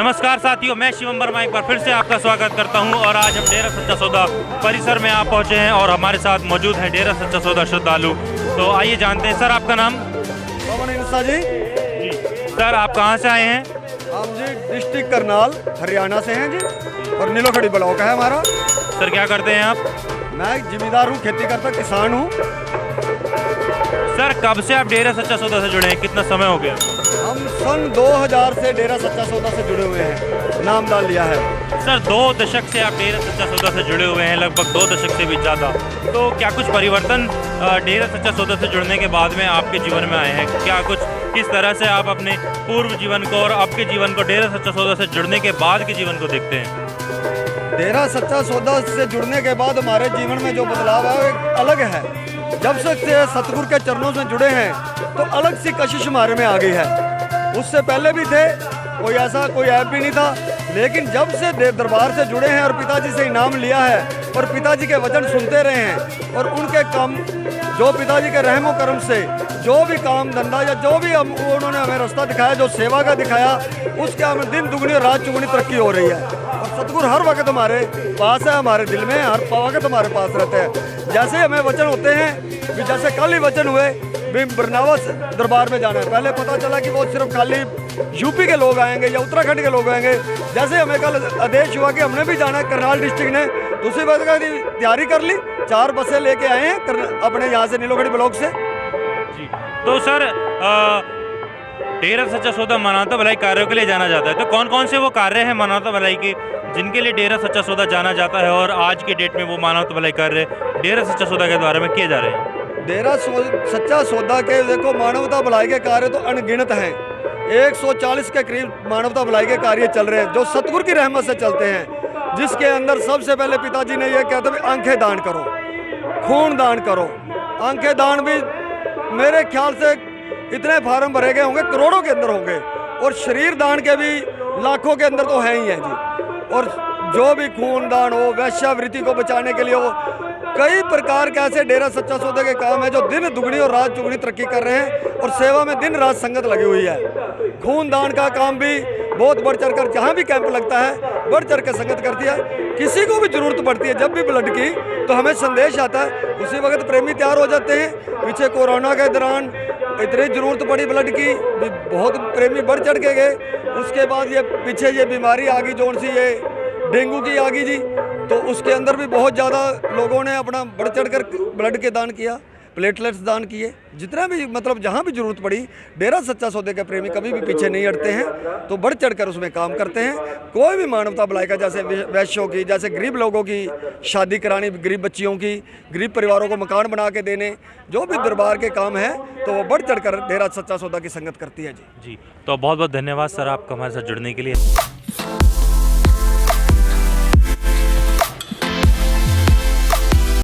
नमस्कार साथियों, मैं शिवम वर्मा एक बार फिर से आपका स्वागत करता हूं और आज हम डेरा सच्चा सौदा परिसर में आप पहुंचे हैं और हमारे साथ मौजूद हैं डेरा सच्चा सौदा श्रद्धालु। तो आइए जानते हैं। सर, आपका नाम? पवन इंसा जी। सर, आप कहां से आए हैं? हम जी डिस्ट्रिक्ट करनाल हरियाणा से हैं जी, और नीलोखड़ी ब्लॉक है हमारा। सर, क्या करते हैं आप? मैं जिम्मेदार हूँ, खेती करता किसान हूँ। सर, कब से आप डेरा सच्चा सौदा से जुड़े हैं? कितना समय हो गया? हम सन 2000 से डेरा सच्चा सौदा से जुड़े हुए हैं, नाम डाल लिया है। सर, 2 दशक से आप डेरा सच्चा सौदा से जुड़े हुए हैं, लगभग 2 दशक से भी ज़्यादा। तो क्या कुछ परिवर्तन डेरा सच्चा सौदा से जुड़ने के बाद में आपके जीवन में आए हैं? क्या कुछ किस तरह से आप अपने पूर्व जीवन को और आपके जीवन को डेरा सच्चा सौदा से जुड़ने के बाद के जीवन को देखते हैं? डेरा सच्चा सौदा से जुड़ने के बाद हमारे जीवन में जो बदलाव है वो एक अलग है। जब से सतगुरु के चरणों से जुड़े हैं तो अलग सी कशिश हमारे में आ गई है। उससे पहले भी थे, कोई ऐसा कोई ऐप भी नहीं था, लेकिन जब से दरबार से जुड़े हैं और पिताजी से इनाम लिया है और पिताजी के वचन सुनते रहे हैं और उनके काम, जो पिताजी के रहमो करम से जो भी काम धंधा या जो भी उन्होंने हमें रास्ता दिखाया, जो सेवा का दिखाया, उसके हमें दिन दुगनी और रात चुगनी तरक्की हो रही है। और सतगुरु हर वक्त हमारे पास है, हमारे दिल में हर वक्त हमारे पास रहते हैं। जैसे हमें वचन होते हैं भी, जैसे कल ही वचन हुए भी बरनावस दरबार में जाना है। पहले पता चला कि वो सिर्फ खाली यूपी के लोग आएंगे या उत्तराखंड के लोग आएंगे। जैसे हमें कल आदेश हुआ कि हमने भी जाना है करनाल डिस्ट्रिक्ट ने, दूसरी बात का तैयारी कर ली, 4 बसें लेके आए हैं अपने यहाँ से नीलोखड़ी ब्लॉक से जी। तो सर, डेरा सच्चा सौदा मानवता भलाई कार्यों के लिए जाना जाता है, तो कौन कौन से वो कार्य हैं मानवता भलाई के जिनके लिए डेरा सच्चा सौदा जाना जाता है और आज की डेट में वो मानवता भलाई कार्य डेरा सच्चा सौदा के द्वारा में किए जा रहे हैं? डेरा सच्चा सौदा के देखो मानवता भलाई के कार्य तो अनगिनत हैं। 140 के करीब मानवता भलाई के कार्य चल रहे हैं जो सतगुरु की रहमत से चलते हैं, जिसके अंदर सबसे पहले पिताजी ने यह कहते हैं आंखें दान करो, खून दान करो। आंखें दान भी मेरे ख्याल से इतने फार्म भरे गए होंगे, करोड़ों के अंदर होंगे, और शरीर दान के भी लाखों के अंदर तो है ही हैं जी। और जो भी खून दान हो, वैश्यावृत्ति को बचाने के लिए हो, कई प्रकार के ऐसे डेरा सच्चा सौदे के काम है जो दिन दुगनी और रात चुगनी तरक्की कर रहे हैं और सेवा में दिन रात संगत लगी हुई है। खून दान का काम भी बहुत बढ़ चढ़ कर, जहाँ भी कैंप लगता है बढ़ चढ़ कर संगत करती है। किसी को भी जरूरत पड़ती है जब भी ब्लड की तो हमें संदेश आता है, उसी वक्त प्रेमी तैयार हो जाते हैं। पीछे कोरोना के दौरान इतनी जरूरत पड़ी ब्लड की, बहुत प्रेमी बढ़ चढ़ के गए। उसके बाद ये पीछे ये बीमारी आ गई, जोन सी ये डेंगू की आ गई जी, तो उसके अंदर भी बहुत ज़्यादा लोगों ने अपना बढ़ चढ़ कर ब्लड के दान किया, प्लेटलेट्स दान किए। जितना भी मतलब जहाँ भी जरूरत पड़ी, डेरा सच्चा सौदे के प्रेमी कभी भी पीछे नहीं हटते हैं, तो बढ़ चढ़ कर उसमें काम करते हैं। कोई भी मानवता भलाई का, जैसे वैश्यों की, जैसे गरीब लोगों की शादी करानी, गरीब बच्चियों की, गरीब परिवारों को मकान बना के देने, जो भी दरबार के काम है तो वो बढ़ चढ़ कर डेरा सच्चा सौदा की संगत करती है जी। जी, तो बहुत बहुत धन्यवाद सर आपका हमारे साथ जुड़ने के लिए।